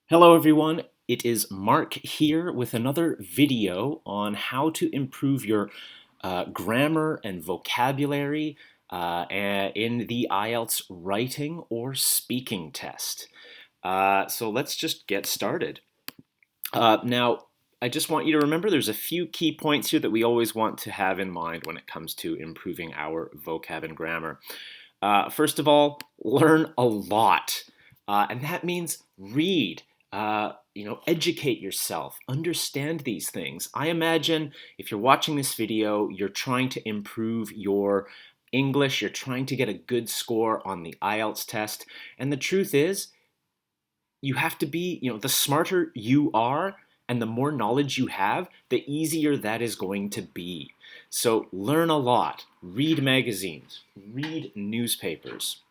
Hello everyone, it is Mark here with another video on how to improve your grammar and vocabulary in the IELTS writing or speaking test. So let's just get started. Now, I just want you to remember there's a few key points here that we always want to have in mind when it comes to improving our vocab and grammar. First of all, learn a lot, and that means read. Educate yourself, understand these things. I imagine if you're watching this video, you're trying to improve your English, you're trying to get a good score on the IELTS test, and the truth is, you have to be, the smarter you are and the more knowledge you have, the easier that is going to be. So learn a lot, read magazines, read newspapers.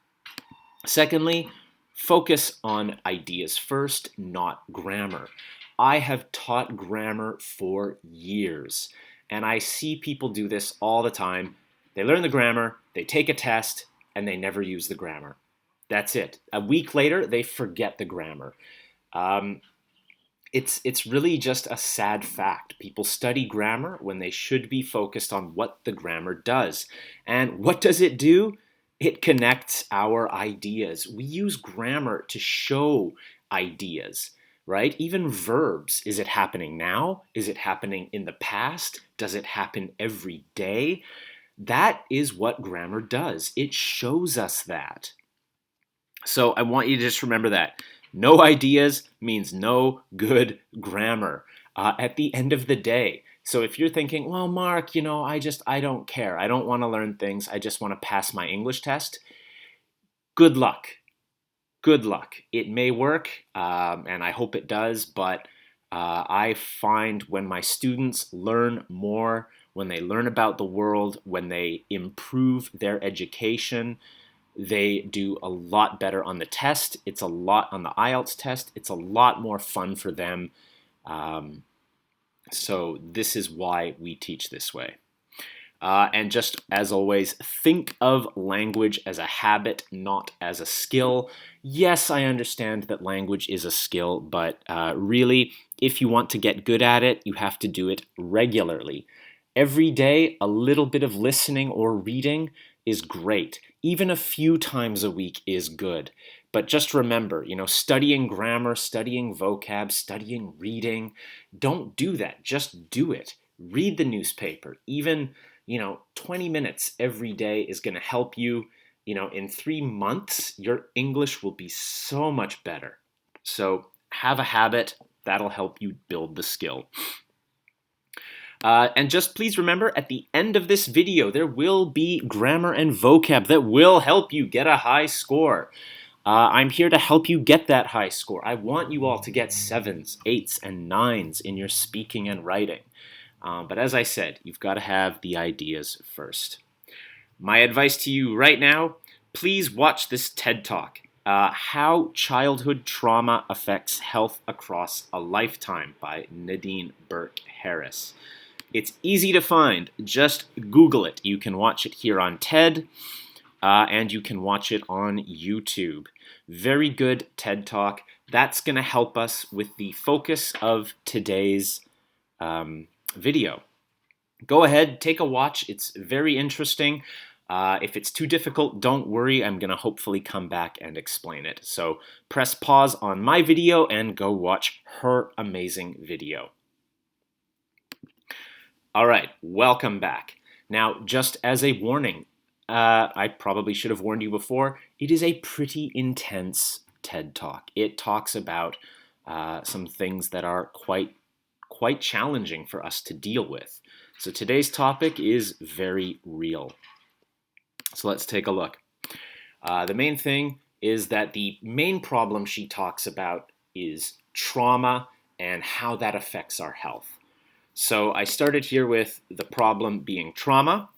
Secondly, focus on ideas first, not grammar. I have taught grammar for years, and I see people do this all the time. They learn the grammar, they take a test, and they never use the grammar. That's it. A week later, they forget the grammar. It's really just a sad fact. People study grammar when they should be focused on what the grammar does. And what does it do? It connects our ideas. We use grammar to show ideas, right? Even verbs. Is it happening now? Is it happening in the past? Does it happen every day? That is what grammar does. It shows us that. So I want you to just remember that. No ideas means no good grammar at the end of the day. So if you're thinking, well, Mark, I don't care. I don't want to learn things. I just want to pass my English test. Good luck. Good luck. It may work, and I hope it does, but I find when my students learn more, when they learn about the world, when they improve their education, they do a lot better on the test. It's a lot on the IELTS test. It's a lot more fun for them. So this is why we teach this way. And just as always, think of language as a habit, not as a skill. Yes, I understand that language is a skill, but really, if you want to get good at it, you have to do it regularly. Every day, a little bit of listening or reading is great. Even a few times a week is good. But just remember, studying grammar, studying vocab, studying reading, don't do that. Just do it. Read the newspaper. Even, 20 minutes every day is going to help you. In 3 months, your English will be so much better. So have a habit. That'll help you build the skill. And just please remember, at the end of this video, there will be grammar and vocab that will help you get a high score. I'm here to help you get that high score. I want you all to get 7s, 8s, and 9s in your speaking and writing. But as I said, you've got to have the ideas first. My advice to you right now, please watch this TED Talk, How Childhood Trauma Affects Health Across a Lifetime by Nadine Harris. It's easy to find. Just Google it. You can watch it here on TED, and you can watch it on YouTube. Very good TED Talk. That's going to help us with the focus of today's video. Go ahead, take a watch. It's very interesting. If it's too difficult, don't worry. I'm going to hopefully come back and explain it. So press pause on my video and go watch her amazing video. All right, welcome back. Now, just as a warning, I probably should have warned you before, it is a pretty intense TED Talk. It talks about some things that are quite challenging for us to deal with. So today's topic is very real. So let's take a look. The main thing is that the main problem she talks about is trauma and how that affects our health. So I started here with the problem being trauma,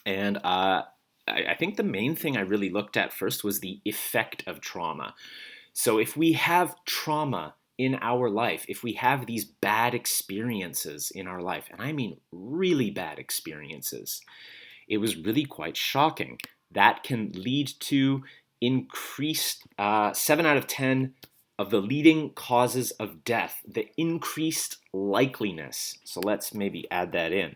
and I think the main thing I really looked at first was the effect of trauma. So if we have trauma in our life, if we have these bad experiences in our life, and I mean really bad experiences, it was really quite shocking. That can lead to increased 7 out of 10 of the leading causes of death, the increased likeliness. So let's maybe add that in.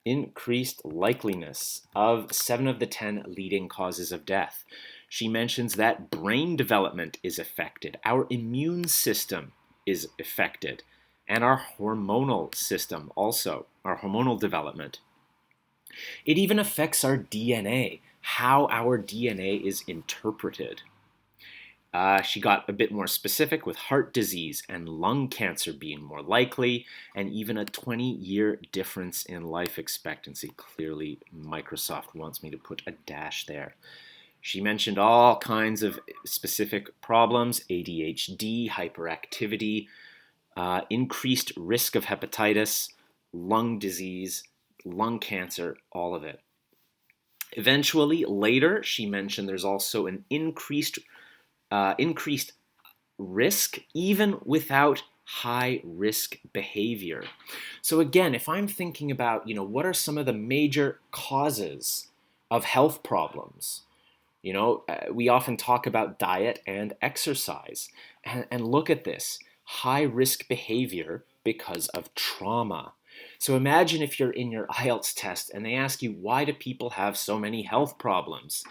Increased likeliness of 7 of the 10 leading causes of death. She mentions that brain development is affected, our immune system is affected, and our hormonal system also, our hormonal development. It even affects our DNA, how our DNA is interpreted. She got a bit more specific with heart disease and lung cancer being more likely, and even a 20-year difference in life expectancy. Clearly, Microsoft wants me to put a dash there. She mentioned all kinds of specific problems: ADHD, hyperactivity, increased risk of hepatitis, lung disease, lung cancer, all of it. Eventually, later, she mentioned there's also an increased risk even without high risk behavior. So again, if I'm thinking about, what are some of the major causes of health problems? We often talk about diet and exercise. And look at this, high risk behavior because of trauma. So imagine if you're in your IELTS test and they ask you, why do people have so many health problems?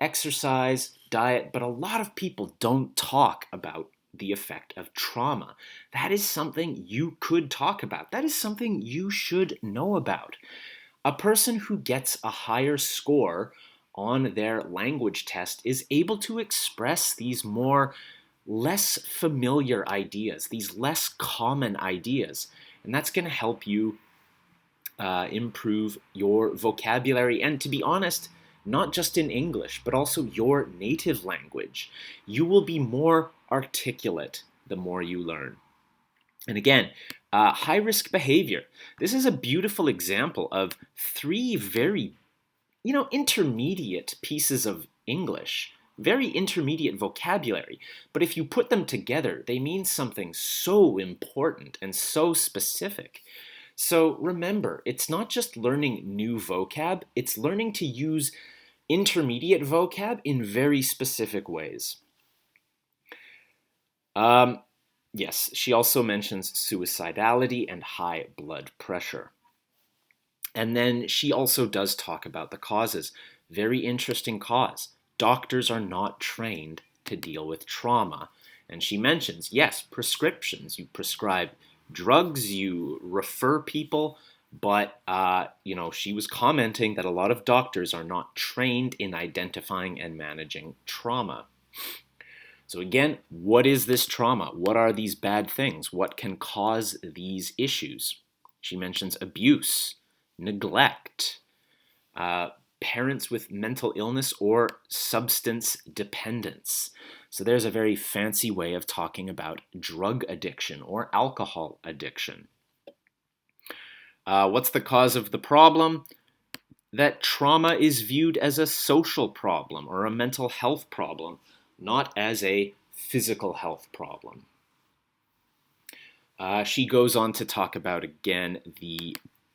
Exercise, diet, but a lot of people don't talk about the effect of trauma. That is something you could talk about. That is something you should know about. A person who gets a higher score on their language test is able to express these less familiar ideas, these less common ideas, and that's going to help you improve your vocabulary, and to be honest, not just in English, but also your native language. You will be more articulate the more you learn. And again, high-risk behavior. This is a beautiful example of 3 very, intermediate pieces of English, very intermediate vocabulary. But if you put them together, they mean something so important and so specific. So remember, it's not just learning new vocab, it's learning to use intermediate vocab in very specific ways. Yes, she also mentions suicidality and high blood pressure. And then she also does talk about the causes. Very interesting cause. Doctors are not trained to deal with trauma. And she mentions, yes, prescriptions. You prescribe drugs, you refer people, but she was commenting that a lot of doctors are not trained in identifying and managing trauma. So again, what is this trauma? What are these bad things? What can cause these issues? She mentions abuse, neglect, parents with mental illness or substance dependence. So there's a very fancy way of talking about drug addiction or alcohol addiction. What's the cause of the problem? That trauma is viewed as a social problem or a mental health problem, not as a physical health problem. She goes on to talk about, again,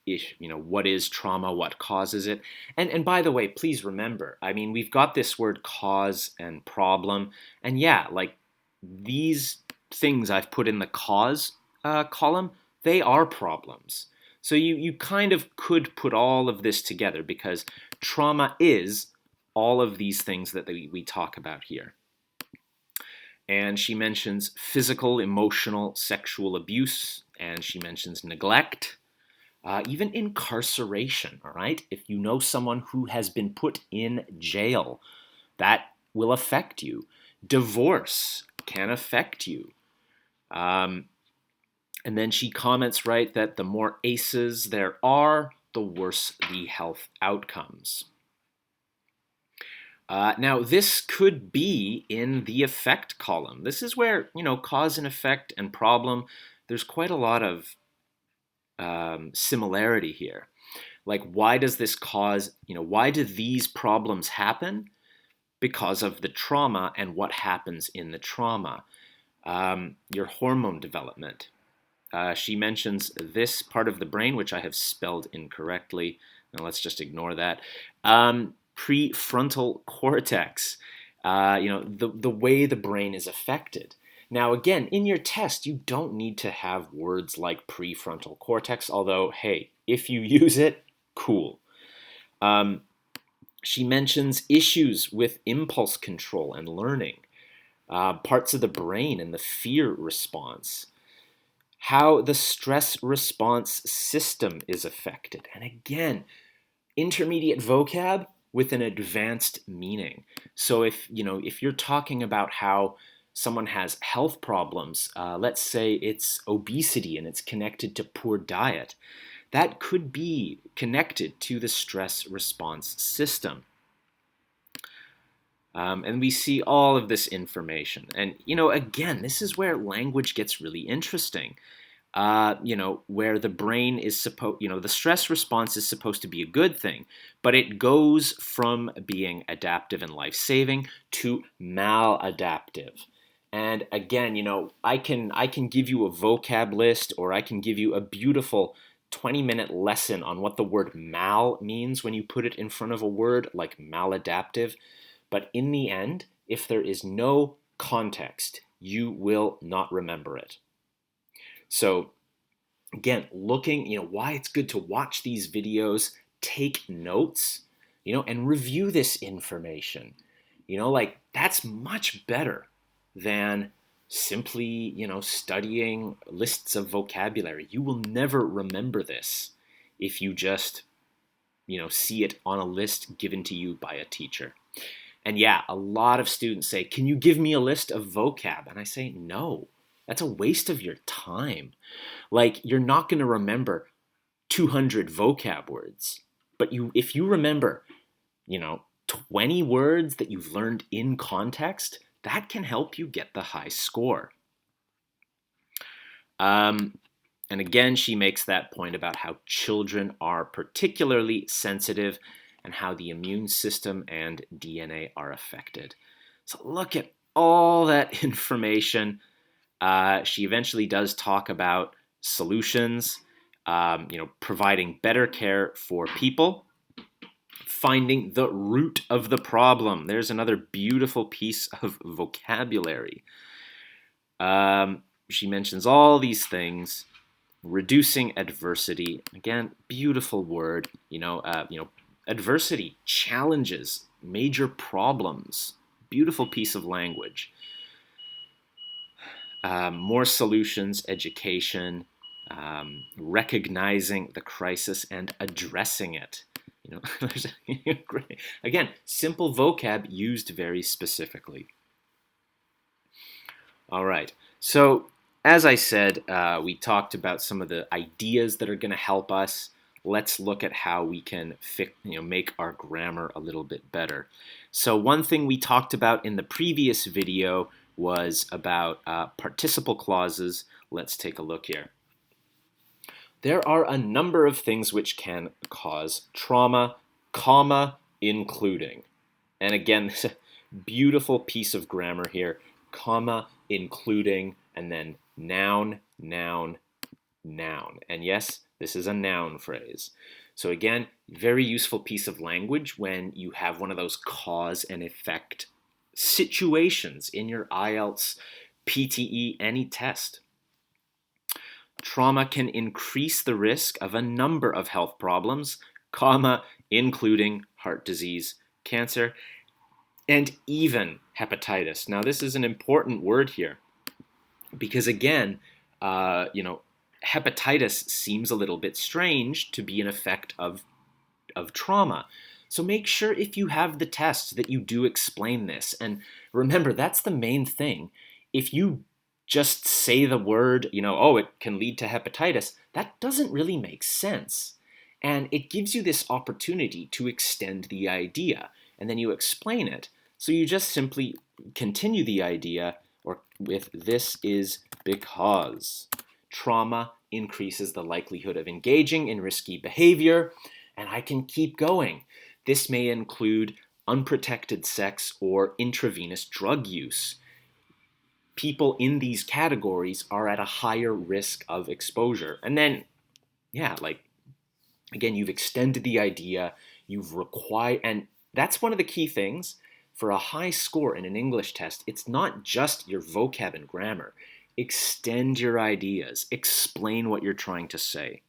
what is trauma, what causes it. And by the way, please remember, we've got this word cause and problem. And yeah, like these things I've put in the cause column, they are problems. So you kind of could put all of this together because trauma is all of these things that we talk about here. And she mentions physical, emotional, sexual abuse, and she mentions neglect, even incarceration, all right? If you know someone who has been put in jail, that will affect you. Divorce can affect you. And then she comments, right, that the more ACEs there are, the worse the health outcomes. Now, this could be in the effect column. This is where, cause and effect and problem, there's quite a lot of similarity here. Like, why does this cause, why do these problems happen? Because of the trauma and what happens in the trauma. Your hormone development. She mentions this part of the brain, which I have spelled incorrectly. Now, let's just ignore that. prefrontal cortex, the way the brain is affected. Now, again, in your test, you don't need to have words like prefrontal cortex, although, hey, if you use it, cool. She mentions issues with impulse control and learning, parts of the brain and the fear response, how the stress response system is affected. And again, intermediate vocab with an advanced meaning. So if you're talking about how someone has health problems, let's say it's obesity and it's connected to poor diet, that could be connected to the stress response system. And we see all of this information. And, again, this is where language gets really interesting. Where the brain is the stress response is supposed to be a good thing, but it goes from being adaptive and life-saving to maladaptive. And again, I can give you a vocab list, or I can give you a beautiful 20-minute lesson on what the word mal means when you put it in front of a word like maladaptive. But in the end, if there is no context, you will not remember it. So again, looking, why it's good to watch these videos, take notes, and review this information. That's much better than simply, studying lists of vocabulary. You will never remember this if you just, see it on a list given to you by a teacher. And yeah, a lot of students say, can you give me a list of vocab? And I say, no, that's a waste of your time. You're not going to remember 200 vocab words, but if you remember, 20 words that you've learned in context, that can help you get the high score. And again, she makes that point about how children are particularly sensitive and how the immune system and DNA are affected. So look at all that information. She eventually does talk about solutions, providing better care for people, finding the root of the problem. There's another beautiful piece of vocabulary. She mentions all these things, reducing adversity. Again, beautiful word. Adversity, challenges, major problems. Beautiful piece of language. More solutions, education, recognizing the crisis and addressing it. Again, simple vocab used very specifically. All right, so as I said, we talked about some of the ideas that are going to help us. Let's look at how we can make our grammar a little bit better. So one thing we talked about in the previous video was about participial clauses. Let's take a look here. There are a number of things which can cause trauma, comma, including. And again, this is a beautiful piece of grammar here, comma, including, and then noun, noun, noun. And yes, this is a noun phrase. So again, very useful piece of language when you have one of those cause and effect situations in your IELTS, PTE, any test. Trauma can increase the risk of a number of health problems, comma, including heart disease, cancer, and even hepatitis. Now, this is an important word here because, again, hepatitis seems a little bit strange to be an effect of trauma. So make sure if you have the test that you do explain this. And remember, that's the main thing. If you just say the word, it can lead to hepatitis, that doesn't really make sense. And it gives you this opportunity to extend the idea, and then you explain it. So you just simply continue the idea with this is because trauma increases the likelihood of engaging in risky behavior, and I can keep going. This may include unprotected sex or intravenous drug use. People in these categories are at a higher risk of exposure. And then, again, you've extended the idea, you've required, and That's one of the key things for a high score in an English test. It's not just your vocab and grammar. Extend your ideas. Explain what you're trying to say.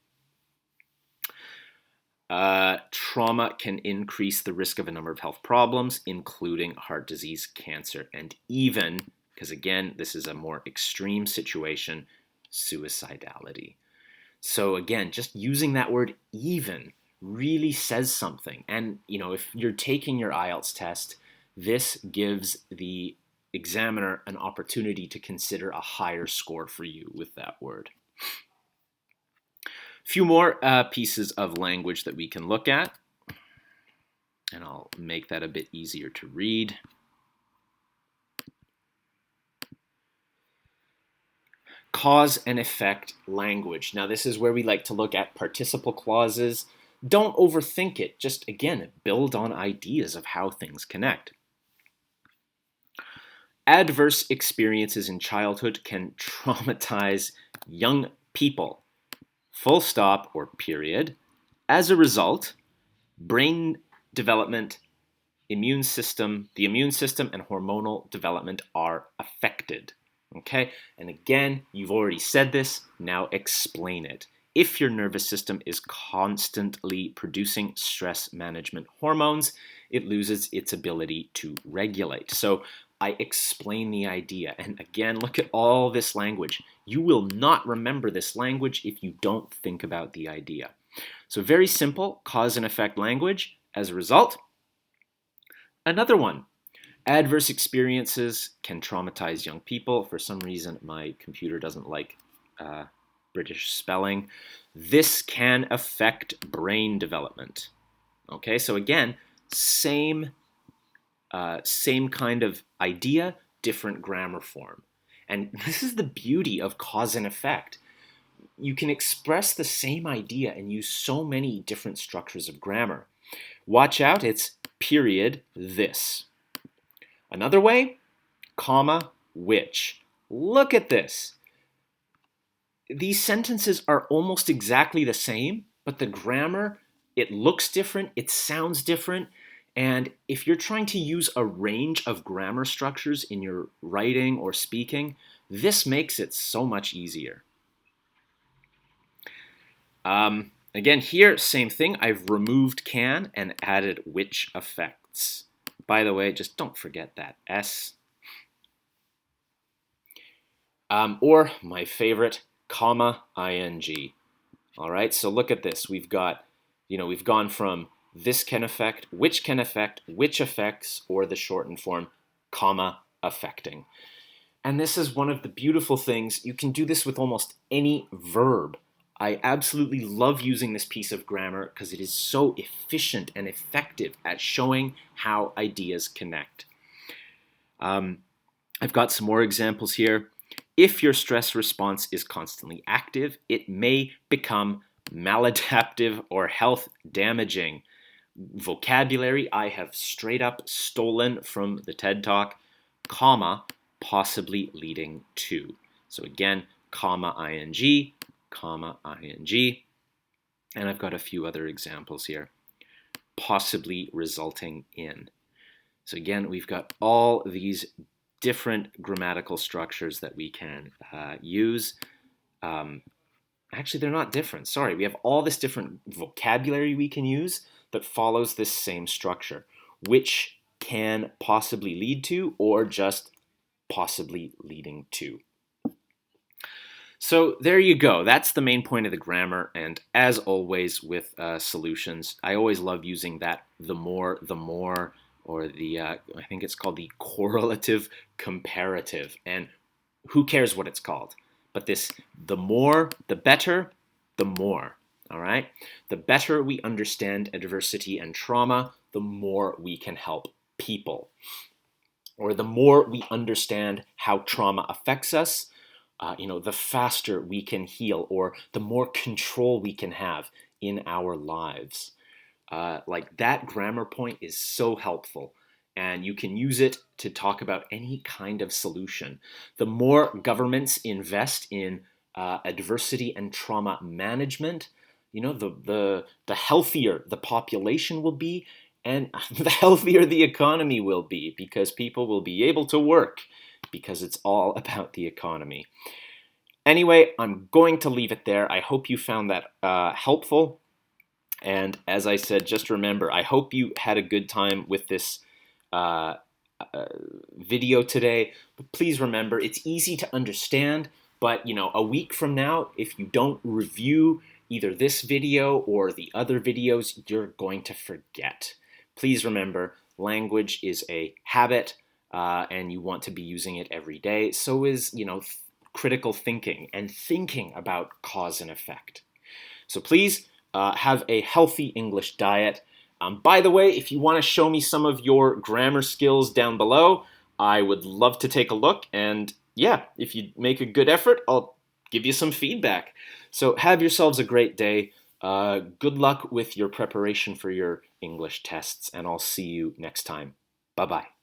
Trauma can increase the risk of a number of health problems, including heart disease, cancer, and even, because again, this is a more extreme situation, suicidality. So again, just using that word even really says something. And if you're taking your IELTS test, this gives the examiner an opportunity to consider a higher score for you with that word. Few more pieces of language that we can look at, and I'll make that a bit easier to read. Cause and effect language. Now this is where we like to look at participial clauses. Don't overthink it. Just, again, build on ideas of how things connect. Adverse experiences in childhood can traumatize young people. Full stop or period. As a result, brain development, the immune system and hormonal development are affected. Okay, and again, you've already said this, now explain it. If your nervous system is constantly producing stress management hormones, it loses its ability to regulate. So I explain the idea, and again, look at all this language. You will not remember this language if you don't think about the idea. So very simple, cause and effect language. As a result, another one. Adverse experiences can traumatize young people. For some reason, my computer doesn't like British spelling. This can affect brain development. Okay, so again, same kind of idea, different grammar form. And this is the beauty of cause and effect. You can express the same idea and use so many different structures of grammar. Watch out, it's period, this. Another way, comma, which. Look at this. These sentences are almost exactly the same, but the grammar, it looks different, it sounds different, and if you're trying to use a range of grammar structures in your writing or speaking, this makes it so much easier. Again, here, same thing. I've removed can and added which affects. By the way, just don't forget that S. Or my favorite, comma, ing. All right, so look at this. We've got, we've gone from this can affect, which affects, or the shortened form, comma, affecting. And this is one of the beautiful things. You can do this with almost any verb. I absolutely love using this piece of grammar because it is so efficient and effective at showing how ideas connect. I've got some more examples here. If your stress response is constantly active, it may become maladaptive or health damaging. Vocabulary I have straight up stolen from the TED Talk, comma, possibly leading to. So again, comma, ing, comma, ing. And I've got a few other examples here. Possibly resulting in. So again, we've got all these different grammatical structures that we can use. Actually, they're not different. Sorry, we have all this different vocabulary we can use that follows this same structure, which can possibly lead to or just possibly leading to. So there you go. That's the main point of the grammar. And as always with solutions, I always love using that the more, or the, I think it's called the correlative comparative. And who cares what it's called? But this, the more, the better, the more. All right? The better we understand adversity and trauma, the more we can help people. Or the more we understand how trauma affects us, the faster we can heal, or the more control we can have in our lives. Like that grammar point is so helpful, and you can use it to talk about any kind of solution. The more governments invest in adversity and trauma management, the healthier the population will be, and the healthier the economy will be, because people will be able to work, because it's all about the economy. Anyway, I'm going to leave it there. I hope you found that helpful. And as I said, just remember, I hope you had a good time with this video today. But please remember, it's easy to understand, but a week from now, if you don't review either this video or the other videos, you're going to forget. Please remember, language is a habit, and you want to be using it every day. So is, critical thinking and thinking about cause and effect. So please have a healthy English diet. By the way, if you want to show me some of your grammar skills down below, I would love to take a look. And yeah, if you make a good effort, I'll give you some feedback. So have yourselves a great day. Good luck with your preparation for your English tests, and I'll see you next time. Bye-bye.